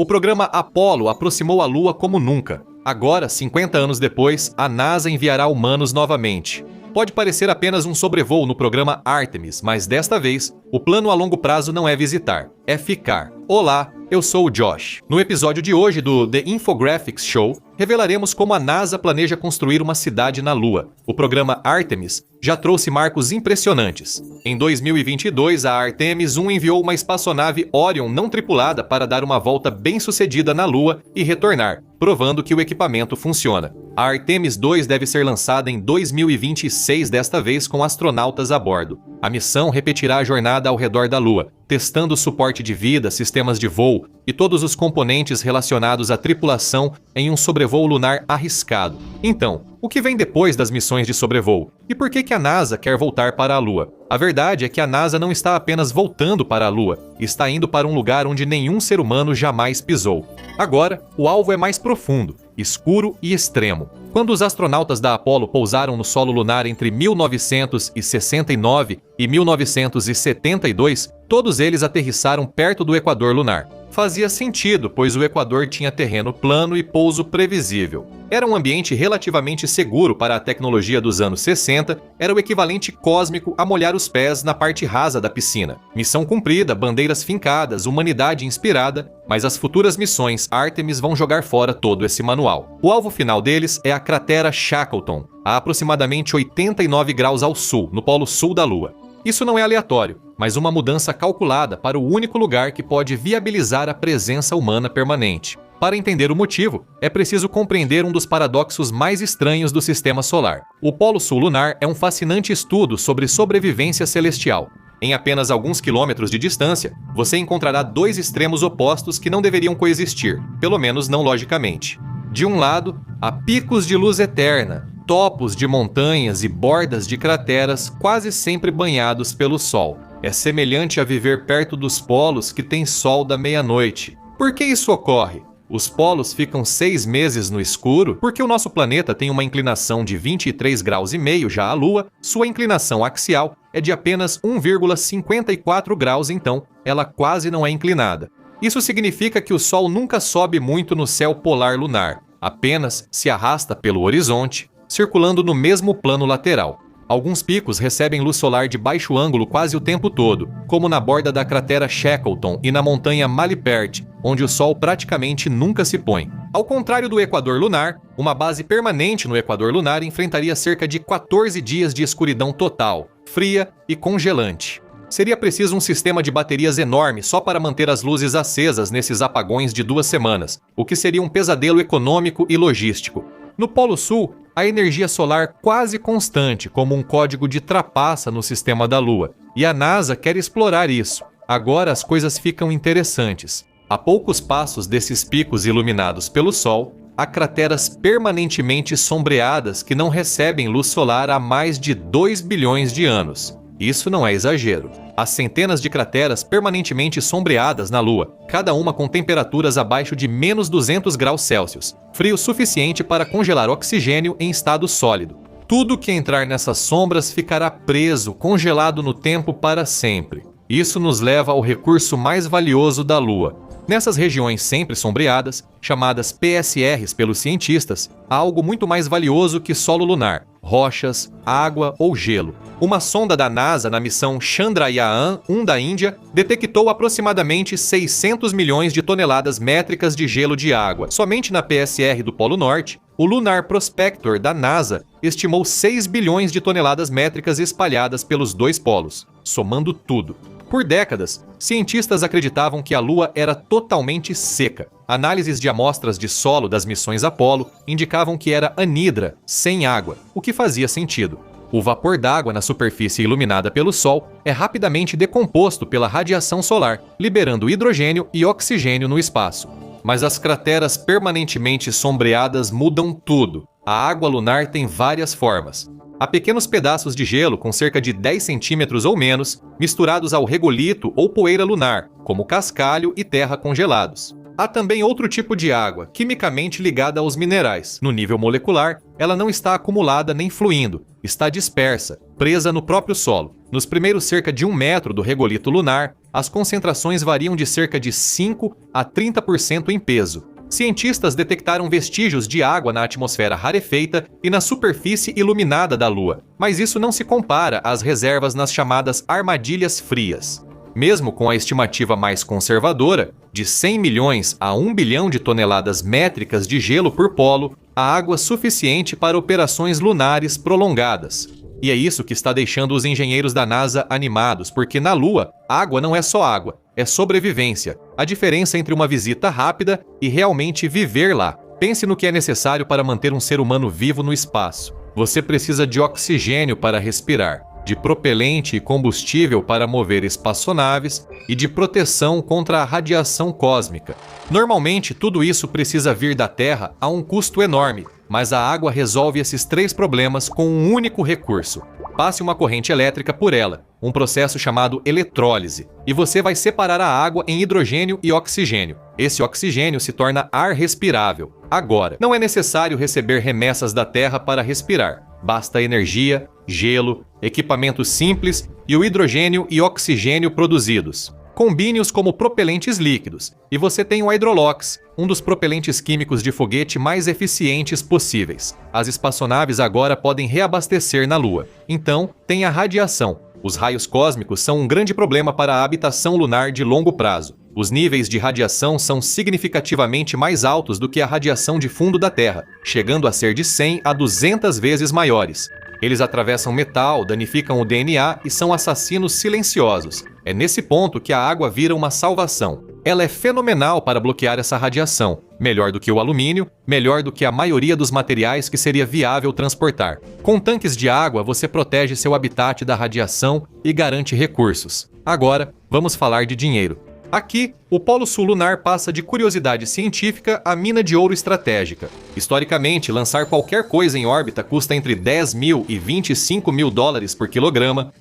O programa Apollo aproximou a Lua como nunca. Agora, 50 anos depois, a NASA enviará humanos novamente. Pode parecer apenas um sobrevoo no programa Artemis, mas desta vez, o plano a longo prazo não é visitar, é ficar. Olá, eu sou o Josh. No episódio de hoje do The Infographics Show, revelaremos como a NASA planeja construir uma cidade na Lua. O programa Artemis já trouxe marcos impressionantes. Em 2022, a Artemis 1 enviou uma espaçonave Orion não tripulada para dar uma volta bem-sucedida na Lua e retornar, provando que o equipamento funciona. A Artemis 2 deve ser lançada em 2026, desta vez com astronautas a bordo. A missão repetirá a jornada ao redor da Lua, testando o suporte de vida, sistemas de voo e todos os componentes relacionados à tripulação em um sobrevoo lunar arriscado. Então, o que vem depois das missões de sobrevoo? E por que a NASA quer voltar para a Lua? A verdade é que a NASA não está apenas voltando para a Lua, está indo para um lugar onde nenhum ser humano jamais pisou. Agora, o alvo é mais profundo, escuro e extremo. Quando os astronautas da Apollo pousaram no solo lunar entre 1969 e 1972, todos eles aterrissaram perto do equador lunar. Fazia sentido, pois o equador tinha terreno plano e pouso previsível. Era um ambiente relativamente seguro para a tecnologia dos anos 60, era o equivalente cósmico a molhar os pés na parte rasa da piscina. Missão cumprida, bandeiras fincadas, humanidade inspirada, mas as futuras missões Artemis vão jogar fora todo esse manual. O alvo final deles é a cratera Shackleton, a aproximadamente 89 graus ao sul, no polo sul da Lua. Isso não é aleatório, mas uma mudança calculada para o único lugar que pode viabilizar a presença humana permanente. Para entender o motivo, é preciso compreender um dos paradoxos mais estranhos do sistema solar. O Polo Sul lunar é um fascinante estudo sobre sobrevivência celestial. Em apenas alguns quilômetros de distância, você encontrará dois extremos opostos que não deveriam coexistir, pelo menos não logicamente. De um lado, há picos de luz eterna, topos de montanhas e bordas de crateras quase sempre banhados pelo sol. É semelhante a viver perto dos polos que tem sol da meia-noite. Por que isso ocorre? Os polos ficam 6 meses no escuro porque o nosso planeta tem uma inclinação de 23,5 graus, já a Lua, sua inclinação axial é de apenas 1,54 graus, então ela quase não é inclinada. Isso significa que o Sol nunca sobe muito no céu polar lunar, apenas se arrasta pelo horizonte, circulando no mesmo plano lateral. Alguns picos recebem luz solar de baixo ângulo quase o tempo todo, como na borda da cratera Shackleton e na montanha Malipert, onde o Sol praticamente nunca se põe. Ao contrário do equador lunar, uma base permanente no equador lunar enfrentaria cerca de 14 dias de escuridão total, fria e congelante. Seria preciso um sistema de baterias enorme só para manter as luzes acesas nesses apagões de 2 semanas, o que seria um pesadelo econômico e logístico. No Polo Sul, a energia solar quase constante, como um código de trapaça no sistema da Lua, e a NASA quer explorar isso. Agora as coisas ficam interessantes. A poucos passos desses picos iluminados pelo Sol, há crateras permanentemente sombreadas que não recebem luz solar há mais de 2 bilhões de anos. Isso não é exagero. Há centenas de crateras permanentemente sombreadas na Lua, cada uma com temperaturas abaixo de menos 200 graus Celsius, frio suficiente para congelar oxigênio em estado sólido. Tudo que entrar nessas sombras ficará preso, congelado no tempo para sempre. Isso nos leva ao recurso mais valioso da Lua. Nessas regiões sempre sombreadas, chamadas PSRs pelos cientistas, há algo muito mais valioso que solo lunar: rochas, água ou gelo. Uma sonda da NASA na missão Chandrayaan-1 da Índia detectou aproximadamente 600 milhões de toneladas métricas de gelo de água. Somente na PSR do Polo Norte, o Lunar Prospector da NASA estimou 6 bilhões de toneladas métricas espalhadas pelos dois polos, somando tudo. Por décadas, cientistas acreditavam que a Lua era totalmente seca. Análises de amostras de solo das missões Apollo indicavam que era anidra, sem água, o que fazia sentido. O vapor d'água na superfície iluminada pelo Sol é rapidamente decomposto pela radiação solar, liberando hidrogênio e oxigênio no espaço. Mas as crateras permanentemente sombreadas mudam tudo. A água lunar tem várias formas. Há pequenos pedaços de gelo com cerca de 10 centímetros ou menos, misturados ao regolito ou poeira lunar, como cascalho e terra congelados. Há também outro tipo de água, quimicamente ligada aos minerais. No nível molecular, ela não está acumulada nem fluindo, está dispersa, presa no próprio solo. Nos primeiros cerca de 1 metro do regolito lunar, as concentrações variam de cerca de 5 a 30% em peso. Cientistas detectaram vestígios de água na atmosfera rarefeita e na superfície iluminada da Lua, mas isso não se compara às reservas nas chamadas armadilhas frias. Mesmo com a estimativa mais conservadora, de 100 milhões a 1 bilhão de toneladas métricas de gelo por polo, há água suficiente para operações lunares prolongadas. E é isso que está deixando os engenheiros da NASA animados, porque na Lua, água não é só água, é sobrevivência. A diferença entre uma visita rápida e realmente viver lá. Pense no que é necessário para manter um ser humano vivo no espaço. Você precisa de oxigênio para respirar, de propelente e combustível para mover espaçonaves e de proteção contra a radiação cósmica. Normalmente, tudo isso precisa vir da Terra a um custo enorme, mas a água resolve esses 3 problemas com um único recurso. Passe uma corrente elétrica por ela, um processo chamado eletrólise, e você vai separar a água em hidrogênio e oxigênio. Esse oxigênio se torna ar respirável. Agora, não é necessário receber remessas da Terra para respirar. Basta energia, gelo, equipamentos simples e o hidrogênio e oxigênio produzidos. Combine-os como propelentes líquidos, e você tem o Hydrolox, um dos propelentes químicos de foguete mais eficientes possíveis. As espaçonaves agora podem reabastecer na Lua. Então, tem a radiação. Os raios cósmicos são um grande problema para a habitação lunar de longo prazo. Os níveis de radiação são significativamente mais altos do que a radiação de fundo da Terra, chegando a ser de 100 a 200 vezes maiores. Eles atravessam metal, danificam o DNA e são assassinos silenciosos. É nesse ponto que a água vira uma salvação. Ela é fenomenal para bloquear essa radiação, melhor do que o alumínio, melhor do que a maioria dos materiais que seria viável transportar. Com tanques de água, você protege seu habitat da radiação e garante recursos. Agora, vamos falar de dinheiro. Aqui, o Polo Sul lunar passa de curiosidade científica a mina de ouro estratégica. Historicamente, lançar qualquer coisa em órbita custa entre 10 mil e 25 mil dólares por quilograma.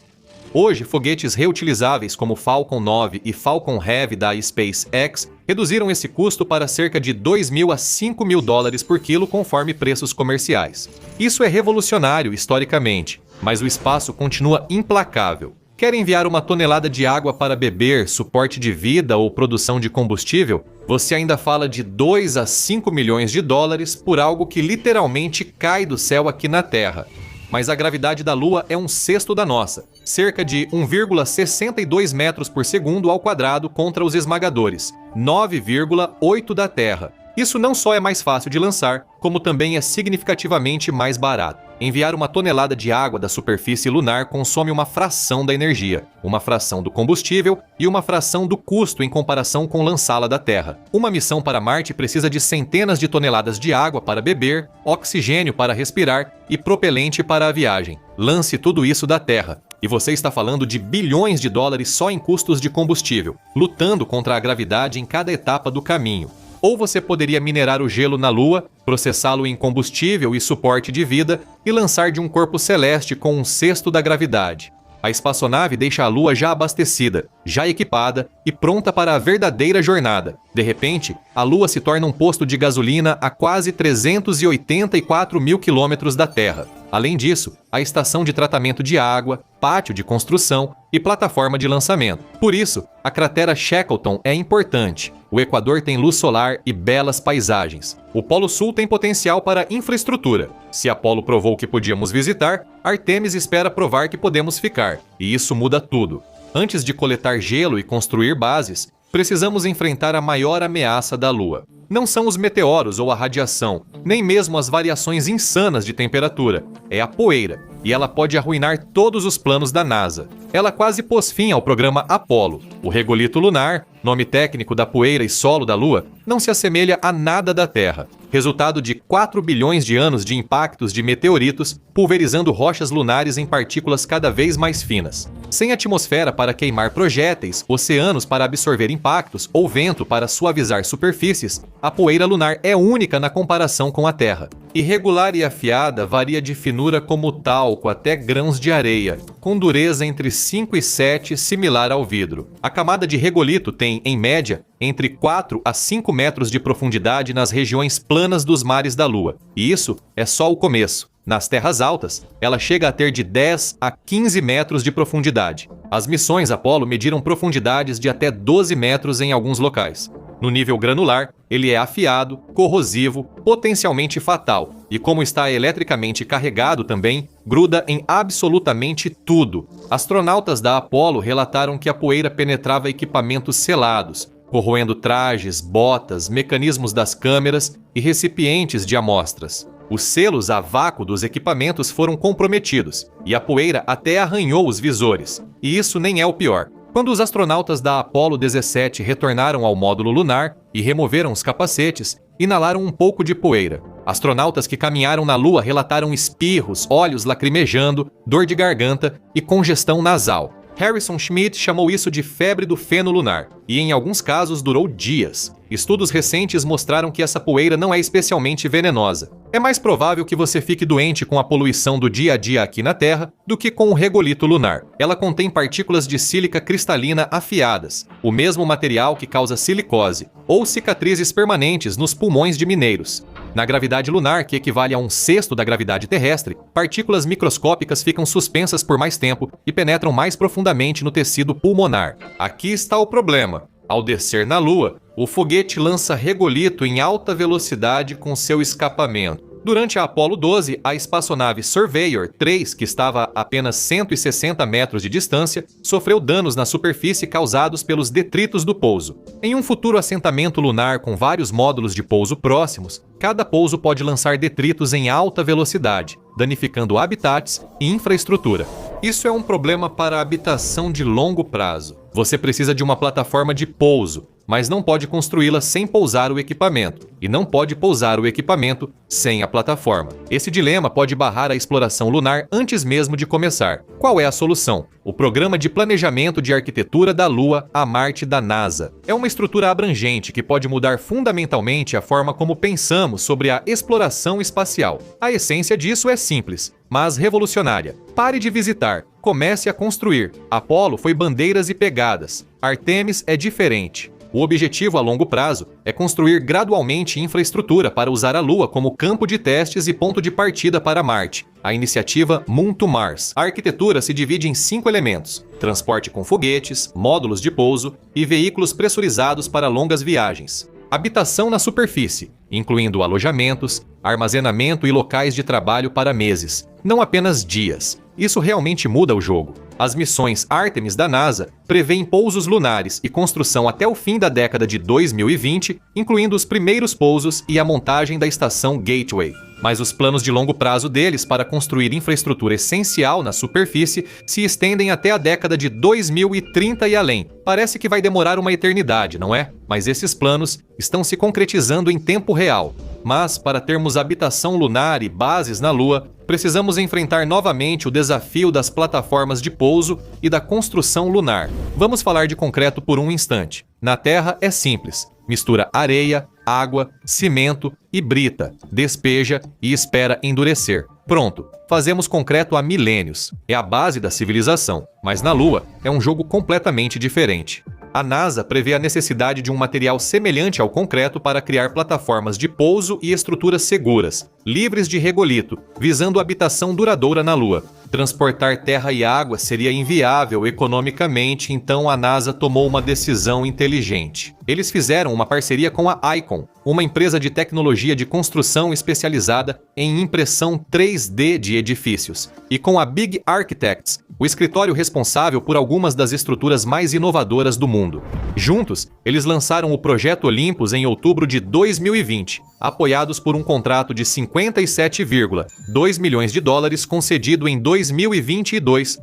Hoje, foguetes reutilizáveis como Falcon 9 e Falcon Heavy da SpaceX reduziram esse custo para cerca de 2 mil a 5 mil dólares por quilo conforme preços comerciais. Isso é revolucionário historicamente, mas o espaço continua implacável. Quer enviar uma tonelada de água para beber, suporte de vida ou produção de combustível? Você ainda fala de 2 a 5 milhões de dólares por algo que literalmente cai do céu aqui na Terra. Mas a gravidade da Lua é um sexto da nossa, cerca de 1,62 metros por segundo ao quadrado contra os esmagadores, 9,8 da Terra. Isso não só é mais fácil de lançar, como também é significativamente mais barato. Enviar uma tonelada de água da superfície lunar consome uma fração da energia, uma fração do combustível e uma fração do custo em comparação com lançá-la da Terra. Uma missão para Marte precisa de centenas de toneladas de água para beber, oxigênio para respirar e propelente para a viagem. Lance tudo isso da Terra. E você está falando de bilhões de dólares só em custos de combustível, lutando contra a gravidade em cada etapa do caminho. Ou você poderia minerar o gelo na Lua, processá-lo em combustível e suporte de vida e lançar de um corpo celeste com um sexto da gravidade. A espaçonave deixa a Lua já abastecida, já equipada e pronta para a verdadeira jornada. De repente, a Lua se torna um posto de gasolina a quase 384 mil quilômetros da Terra. Além disso, a estação de tratamento de água, pátio de construção e plataforma de lançamento. Por isso, a cratera Shackleton é importante. O Equador tem luz solar e belas paisagens. O Polo Sul tem potencial para infraestrutura. Se Apolo provou que podíamos visitar, Artemis espera provar que podemos ficar. E isso muda tudo. Antes de coletar gelo e construir bases, precisamos enfrentar a maior ameaça da Lua. Não são os meteoros ou a radiação, nem mesmo as variações insanas de temperatura. É a poeira, e ela pode arruinar todos os planos da NASA. Ela quase pôs fim ao programa Apollo. O regolito lunar, nome técnico da poeira e solo da Lua, não se assemelha a nada da Terra. Resultado de 4 bilhões de anos de impactos de meteoritos pulverizando rochas lunares em partículas cada vez mais finas. Sem atmosfera para queimar projéteis, oceanos para absorver impactos ou vento para suavizar superfícies, a poeira lunar é única na comparação com a Terra. Irregular e afiada, varia de finura como talco até grãos de areia, com dureza entre 5 e 7, similar ao vidro. A camada de regolito tem, em média, entre 4 a 5 metros de profundidade nas regiões planas dos mares da Lua. E isso é só o começo. Nas terras altas, ela chega a ter de 10 a 15 metros de profundidade. As missões Apollo mediram profundidades de até 12 metros em alguns locais. No nível granular, ele é afiado, corrosivo, potencialmente fatal e, como está eletricamente carregado também, gruda em absolutamente tudo. Astronautas da Apollo relataram que a poeira penetrava equipamentos selados, corroendo trajes, botas, mecanismos das câmeras e recipientes de amostras. Os selos a vácuo dos equipamentos foram comprometidos e a poeira até arranhou os visores. E isso nem é o pior. Quando os astronautas da Apollo 17 retornaram ao módulo lunar e removeram os capacetes, inalaram um pouco de poeira. Astronautas que caminharam na Lua relataram espirros, olhos lacrimejando, dor de garganta e congestão nasal. Harrison Schmitt chamou isso de febre do feno lunar, e em alguns casos durou dias. Estudos recentes mostraram que essa poeira não é especialmente venenosa. É mais provável que você fique doente com a poluição do dia a dia aqui na Terra do que com o regolito lunar. Ela contém partículas de sílica cristalina afiadas, o mesmo material que causa silicose, ou cicatrizes permanentes nos pulmões de mineiros. Na gravidade lunar, que equivale a 1/6 da gravidade terrestre, partículas microscópicas ficam suspensas por mais tempo e penetram mais profundamente no tecido pulmonar. Aqui está o problema. Ao descer na Lua, o foguete lança regolito em alta velocidade com seu escapamento. Durante a Apollo 12, a espaçonave Surveyor 3, que estava a apenas 160 metros de distância, sofreu danos na superfície causados pelos detritos do pouso. Em um futuro assentamento lunar com vários módulos de pouso próximos, cada pouso pode lançar detritos em alta velocidade, danificando habitats e infraestrutura. Isso é um problema para a habitação de longo prazo. Você precisa de uma plataforma de pouso, mas não pode construí-la sem pousar o equipamento, e não pode pousar o equipamento sem a plataforma. Esse dilema pode barrar a exploração lunar antes mesmo de começar. Qual é a solução? O Programa de Planejamento de Arquitetura da Lua a Marte da NASA. É uma estrutura abrangente que pode mudar fundamentalmente a forma como pensamos sobre a exploração espacial. A essência disso é simples, mas revolucionária. Pare de visitar, comece a construir. Apollo foi bandeiras e pegadas. Artemis é diferente. O objetivo a longo prazo é construir gradualmente infraestrutura para usar a Lua como campo de testes e ponto de partida para Marte. A iniciativa Moon to Mars. A arquitetura se divide em 5 elementos: transporte com foguetes, módulos de pouso e veículos pressurizados para longas viagens. Habitação na superfície, incluindo alojamentos, armazenamento e locais de trabalho para meses, não apenas dias. Isso realmente muda o jogo. As missões Artemis da NASA prevêem pousos lunares e construção até o fim da década de 2020, incluindo os primeiros pousos e a montagem da estação Gateway. Mas os planos de longo prazo deles para construir infraestrutura essencial na superfície se estendem até a década de 2030 e além. Parece que vai demorar uma eternidade, não é? Mas esses planos estão se concretizando em tempo real. Mas, para termos habitação lunar e bases na Lua, precisamos enfrentar novamente o desafio das plataformas de pouso e da construção lunar. Vamos falar de concreto por um instante. Na Terra é simples. Mistura areia, água, cimento e brita, despeja e espera endurecer. Pronto, fazemos concreto há milênios. É a base da civilização. Mas na Lua é um jogo completamente diferente. A NASA prevê a necessidade de um material semelhante ao concreto para criar plataformas de pouso e estruturas seguras, livres de regolito, visando habitação duradoura na Lua. Transportar terra e água seria inviável economicamente, então a NASA tomou uma decisão inteligente. Eles fizeram uma parceria com a Icon, uma empresa de tecnologia de construção especializada em impressão 3D de edifícios, e com a Big Architects, o escritório responsável por algumas das estruturas mais inovadoras do mundo. Juntos, eles lançaram o Projeto Olympus em outubro de 2020, apoiados por um contrato de 57,2 milhões de dólares concedido em 2022.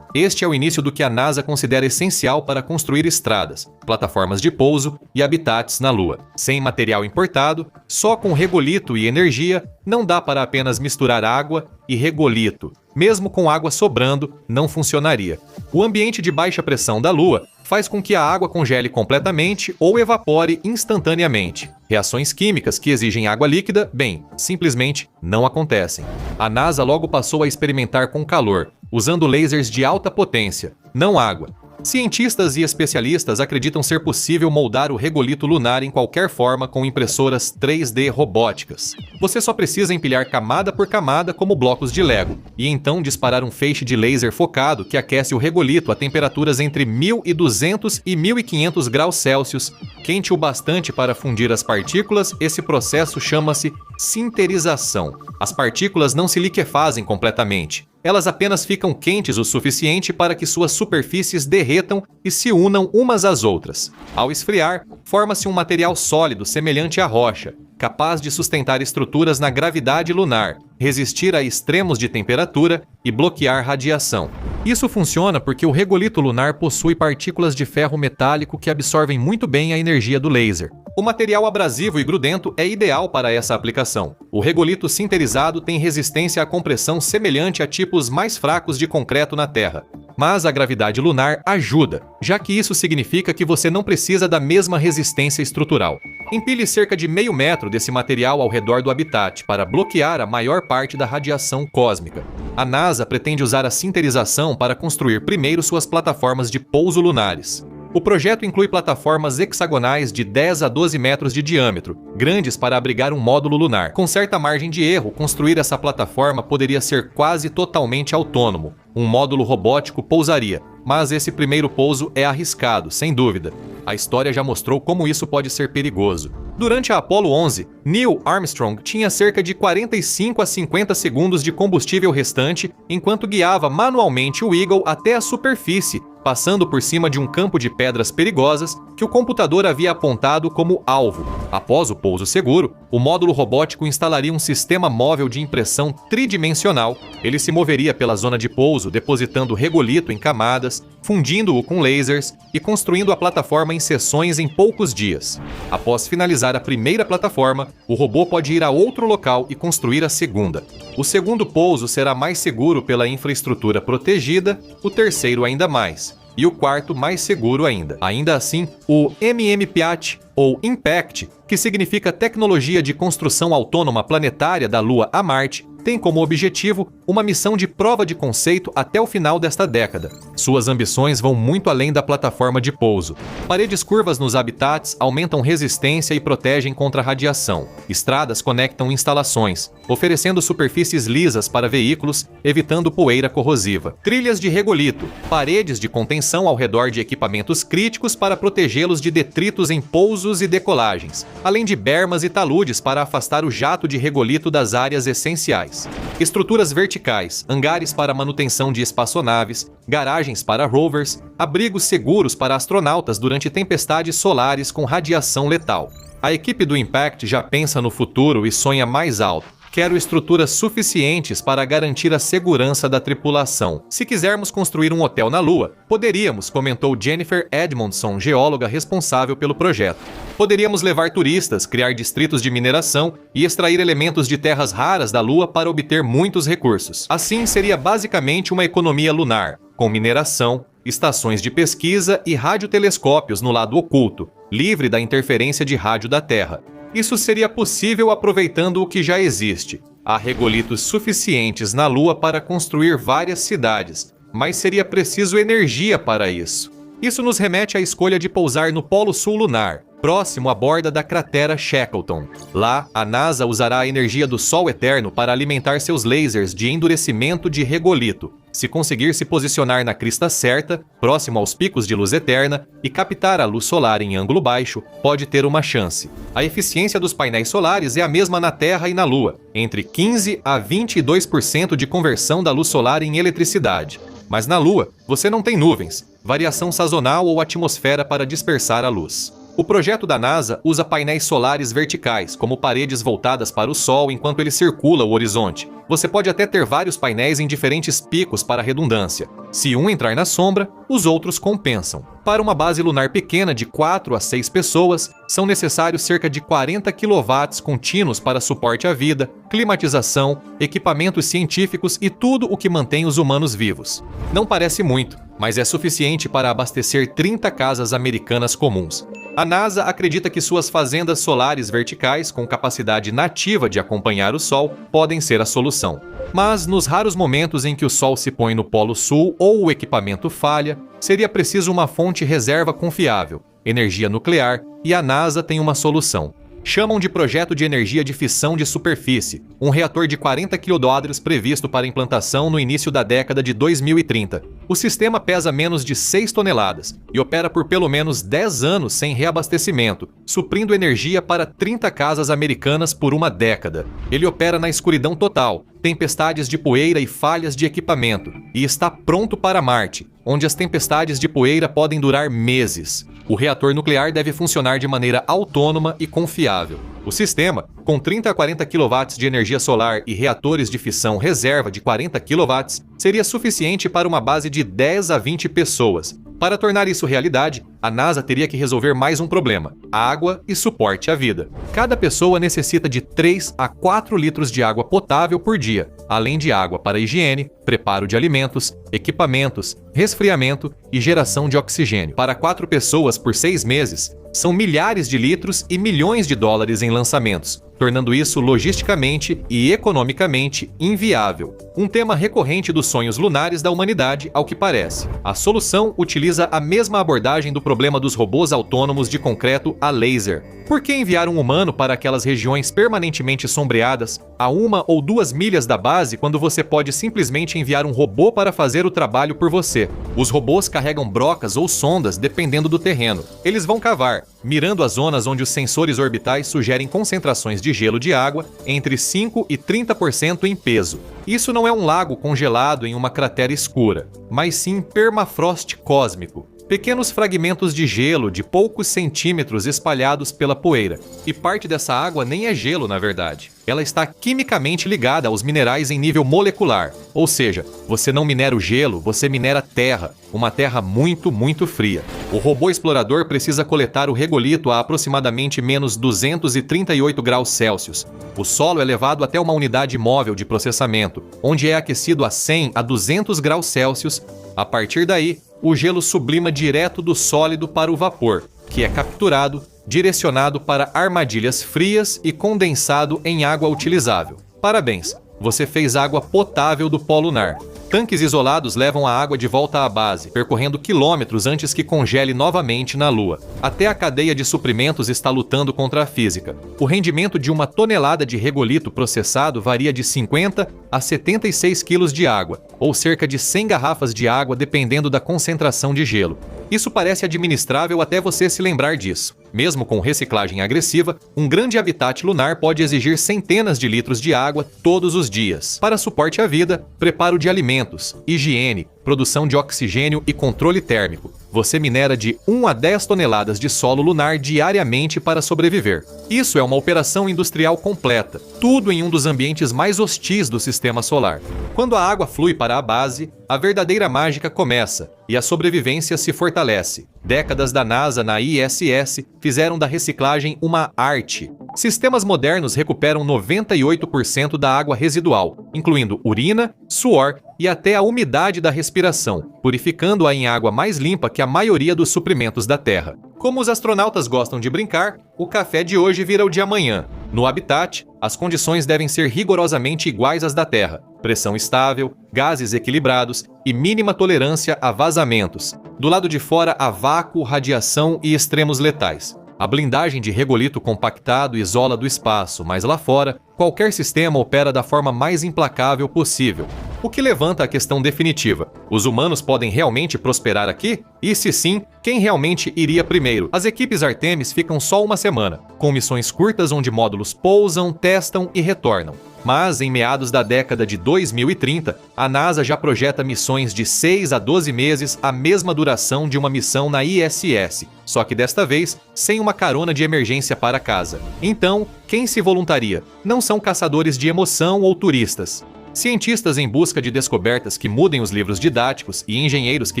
Este é o início do que a NASA considera essencial para construir estradas, plataformas de pouso e habitats na Lua. Sem material importado, só com regolito e energia, não dá para apenas misturar água e regolito. Mesmo com água sobrando, não funcionaria. O ambiente de baixa pressão da Lua faz com que a água congele completamente ou evapore instantaneamente. Reações químicas que exigem água líquida, simplesmente não acontecem. A NASA logo passou a experimentar com calor, usando lasers de alta potência, não água. Cientistas e especialistas acreditam ser possível moldar o regolito lunar em qualquer forma com impressoras 3D robóticas. Você só precisa empilhar camada por camada como blocos de Lego, e então disparar um feixe de laser focado que aquece o regolito a temperaturas entre 1200 e 1500 graus Celsius, quente o bastante para fundir as partículas. Esse processo chama-se sinterização. As partículas não se liquefazem completamente. Elas apenas ficam quentes o suficiente para que suas superfícies derretam e se unam umas às outras. Ao esfriar, forma-se um material sólido semelhante à rocha, capaz de sustentar estruturas na gravidade lunar, resistir a extremos de temperatura e bloquear radiação. Isso funciona porque o regolito lunar possui partículas de ferro metálico que absorvem muito bem a energia do laser. O material abrasivo e grudento é ideal para essa aplicação. O regolito sinterizado tem resistência à compressão semelhante a tipos mais fracos de concreto na Terra. Mas a gravidade lunar ajuda, já que isso significa que você não precisa da mesma resistência estrutural. Empilhe cerca de meio metro desse material ao redor do habitat para bloquear a maior parte da radiação cósmica. A NASA pretende usar a sinterização para construir primeiro suas plataformas de pouso lunares. O projeto inclui plataformas hexagonais de 10 a 12 metros de diâmetro, grandes para abrigar um módulo lunar. Com certa margem de erro, construir essa plataforma poderia ser quase totalmente autônomo. Um módulo robótico pousaria, mas esse primeiro pouso é arriscado, sem dúvida. A história já mostrou como isso pode ser perigoso. Durante a Apollo 11, Neil Armstrong tinha cerca de 45 a 50 segundos de combustível restante enquanto guiava manualmente o Eagle até a superfície, passando por cima de um campo de pedras perigosas que o computador havia apontado como alvo. Após o pouso seguro, o módulo robótico instalaria um sistema móvel de impressão tridimensional. Ele se moveria pela zona de pouso, depositando regolito em camadas, fundindo-o com lasers e construindo a plataforma em seções em poucos dias. Após finalizar a primeira plataforma, o robô pode ir a outro local e construir a segunda. O segundo pouso será mais seguro pela infraestrutura protegida, o terceiro ainda mais, e o quarto mais seguro ainda. Ainda assim, o MMPAT, ou IMPACT, que significa Tecnologia de Construção Autônoma Planetária da Lua a Marte, tem como objetivo uma missão de prova de conceito até o final desta década. Suas ambições vão muito além da plataforma de pouso. Paredes curvas nos habitats aumentam resistência e protegem contra a radiação. Estradas conectam instalações, oferecendo superfícies lisas para veículos, evitando poeira corrosiva. Trilhas de regolito, paredes de contenção ao redor de equipamentos críticos para protegê-los de detritos em pousos e decolagens, além de bermas e taludes para afastar o jato de regolito das áreas essenciais. Estruturas verticais, hangares para manutenção de espaçonaves, garagens para rovers, abrigos seguros para astronautas durante tempestades solares com radiação letal. A equipe do IMPACT já pensa no futuro e sonha mais alto. Quero estruturas suficientes para garantir a segurança da tripulação. Se quisermos construir um hotel na Lua, poderíamos, comentou Jennifer Edmondson, geóloga responsável pelo projeto. Poderíamos levar turistas, criar distritos de mineração e extrair elementos de terras raras da Lua para obter muitos recursos. Assim, seria basicamente uma economia lunar, com mineração, estações de pesquisa e radiotelescópios no lado oculto, livre da interferência de rádio da Terra. Isso seria possível aproveitando o que já existe. Há regolitos suficientes na Lua para construir várias cidades, mas seria preciso energia para isso. Isso nos remete à escolha de pousar no Polo Sul lunar, próximo à borda da cratera Shackleton. Lá, a NASA usará a energia do Sol eterno para alimentar seus lasers de endurecimento de regolito. Se conseguir se posicionar na crista certa, próximo aos picos de luz eterna, e captar a luz solar em ângulo baixo, pode ter uma chance. A eficiência dos painéis solares é a mesma na Terra e na Lua, entre 15% a 22% de conversão da luz solar em eletricidade. Mas na Lua, você não tem nuvens, variação sazonal ou atmosfera para dispersar a luz. O projeto da NASA usa painéis solares verticais, como paredes voltadas para o Sol enquanto ele circula o horizonte. Você pode até ter vários painéis em diferentes picos para redundância. Se um entrar na sombra, os outros compensam. Para uma base lunar pequena de 4 a 6 pessoas, são necessários cerca de 40 kW contínuos para suporte à vida, climatização, equipamentos científicos e tudo o que mantém os humanos vivos. Não parece muito, mas é suficiente para abastecer 30 casas americanas comuns. A NASA acredita que suas fazendas solares verticais, com capacidade nativa de acompanhar o Sol, podem ser a solução. Mas, nos raros momentos em que o Sol se põe no Polo Sul ou o equipamento falha, seria preciso uma fonte reserva confiável, energia nuclear, e a NASA tem uma solução. Chamam de projeto de energia de fissão de superfície, um reator de 40 kW previsto para implantação no início da década de 2030. O sistema pesa menos de 6 toneladas e opera por pelo menos 10 anos sem reabastecimento, suprindo energia para 30 casas americanas por uma década. Ele opera na escuridão total, tempestades de poeira e falhas de equipamento, e está pronto para Marte, onde as tempestades de poeira podem durar meses. O reator nuclear deve funcionar de maneira autônoma e confiável. O sistema, com 30 a 40 kW de energia solar e reatores de fissão reserva de 40 kW, seria suficiente para uma base de 10 a 20 pessoas. Para tornar isso realidade, a NASA teria que resolver mais um problema: água e suporte à vida. Cada pessoa necessita de 3 a 4 litros de água potável por dia, além de água para higiene, preparo de alimentos, equipamentos, resfriamento e geração de oxigênio. Para 4 pessoas por 6 meses, são milhares de litros e milhões de dólares em lançamentos, tornando isso logisticamente e economicamente inviável. Um tema recorrente dos sonhos lunares da humanidade, ao que parece. A solução utiliza a mesma abordagem do problema dos robôs autônomos de concreto a laser. Por que enviar um humano para aquelas regiões permanentemente sombreadas a 1 ou 2 milhas da base quando você pode simplesmente enviar um robô para fazer o trabalho por você? Os robôs carregam brocas ou sondas dependendo do terreno. Eles vão cavar, mirando as zonas onde os sensores orbitais sugerem concentrações de gelo de água entre 5% e 30% em peso. Isso não é um lago congelado em uma cratera escura, mas sim permafrost cósmico. Pequenos fragmentos de gelo de poucos centímetros espalhados pela poeira. E parte dessa água nem é gelo, na verdade. Ela está quimicamente ligada aos minerais em nível molecular. Ou seja, você não minera o gelo, você minera terra. Uma terra muito, muito fria. O robô explorador precisa coletar o regolito a aproximadamente menos 238 graus Celsius. O solo é levado até uma unidade móvel de processamento, onde é aquecido a 100 a 200 graus Celsius. A partir daí, o gelo sublima direto do sólido para o vapor, que é capturado, direcionado para armadilhas frias e condensado em água utilizável. Parabéns, você fez água potável do polo lunar. Tanques isolados levam a água de volta à base, percorrendo quilômetros antes que congele novamente na Lua. Até a cadeia de suprimentos está lutando contra a física. O rendimento de 1 tonelada de regolito processado varia de 50 a 76 quilos de água, ou cerca de 100 garrafas de água dependendo da concentração de gelo. Isso parece administrável até você se lembrar disso. Mesmo com reciclagem agressiva, um grande habitat lunar pode exigir centenas de litros de água todos os dias. Para suporte à vida, preparo de alimentos, higiene, produção de oxigênio e controle térmico. Você minera de 1 a 10 toneladas de solo lunar diariamente para sobreviver. Isso é uma operação industrial completa, tudo em um dos ambientes mais hostis do sistema solar. Quando a água flui para a base, a verdadeira mágica começa e a sobrevivência se fortalece. Décadas da NASA na ISS fizeram da reciclagem uma arte. Sistemas modernos recuperam 98% da água residual, incluindo urina, suor e até a umidade da respiração, purificando-a em água mais limpa que a maioria dos suprimentos da Terra. Como os astronautas gostam de brincar, o café de hoje vira o de amanhã. No habitat, as condições devem ser rigorosamente iguais às da Terra. Pressão estável, gases equilibrados e mínima tolerância a vazamentos. Do lado de fora há vácuo, radiação e extremos letais. A blindagem de regolito compactado isola do espaço, mas lá fora, qualquer sistema opera da forma mais implacável possível. O que levanta a questão definitiva: os humanos podem realmente prosperar aqui? E se sim, quem realmente iria primeiro? As equipes Artemis ficam só uma semana, com missões curtas onde módulos pousam, testam e retornam. Mas, em meados da década de 2030, a NASA já projeta missões de 6 a 12 meses, a mesma duração de uma missão na ISS, só que desta vez sem uma carona de emergência para casa. Então, quem se voluntaria? Não são caçadores de emoção ou turistas. Cientistas em busca de descobertas que mudem os livros didáticos e engenheiros que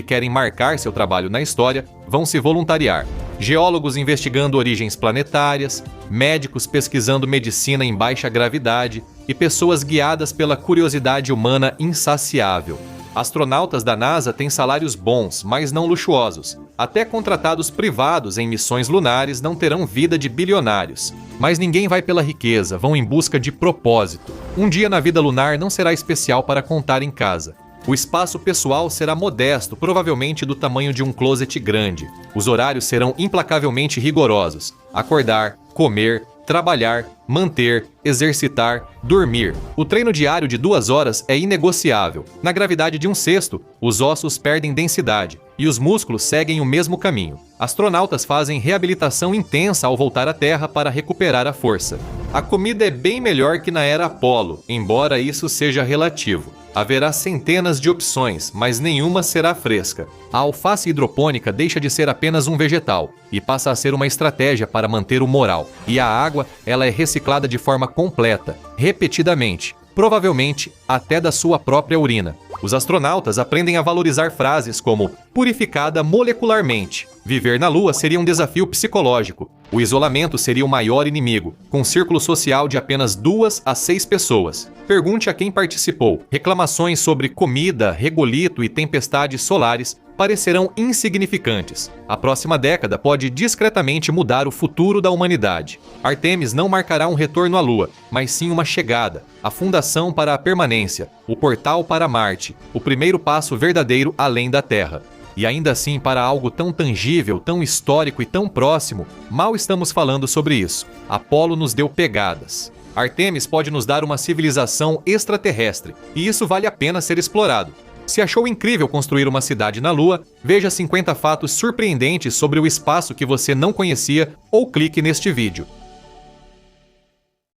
querem marcar seu trabalho na história vão se voluntariar. Geólogos investigando origens planetárias, médicos pesquisando medicina em baixa gravidade e pessoas guiadas pela curiosidade humana insaciável. Astronautas da NASA têm salários bons, mas não luxuosos. Até contratados privados em missões lunares não terão vida de bilionários. Mas ninguém vai pela riqueza, vão em busca de propósito. Um dia na vida lunar não será especial para contar em casa. O espaço pessoal será modesto, provavelmente do tamanho de um closet grande. Os horários serão implacavelmente rigorosos. Acordar, comer, trabalhar, manter, exercitar, dormir. O treino diário de 2 horas é inegociável. Na gravidade de um cesto, os ossos perdem densidade e os músculos seguem o mesmo caminho. Astronautas fazem reabilitação intensa ao voltar à Terra para recuperar a força. A comida é bem melhor que na era Apollo, embora isso seja relativo. Haverá centenas de opções, mas nenhuma será fresca. A alface hidropônica deixa de ser apenas um vegetal e passa a ser uma estratégia para manter o moral. E a água, ela é reciclada de forma completa, repetidamente, provavelmente até da sua própria urina. Os astronautas aprendem a valorizar frases como purificada molecularmente. Viver na Lua seria um desafio psicológico. O isolamento seria o maior inimigo, com um círculo social de apenas 2 a 6 pessoas. Pergunte a quem participou. Reclamações sobre comida, regolito e tempestades solares parecerão insignificantes. A próxima década pode discretamente mudar o futuro da humanidade. Artemis não marcará um retorno à Lua, mas sim uma chegada, a fundação para a permanência, o portal para Marte, o primeiro passo verdadeiro além da Terra. E ainda assim, para algo tão tangível, tão histórico e tão próximo, mal estamos falando sobre isso. Apolo nos deu pegadas. Artemis pode nos dar uma civilização extraterrestre, e isso vale a pena ser explorado. Se achou incrível construir uma cidade na Lua, veja 50 fatos surpreendentes sobre o espaço que você não conhecia ou clique neste vídeo.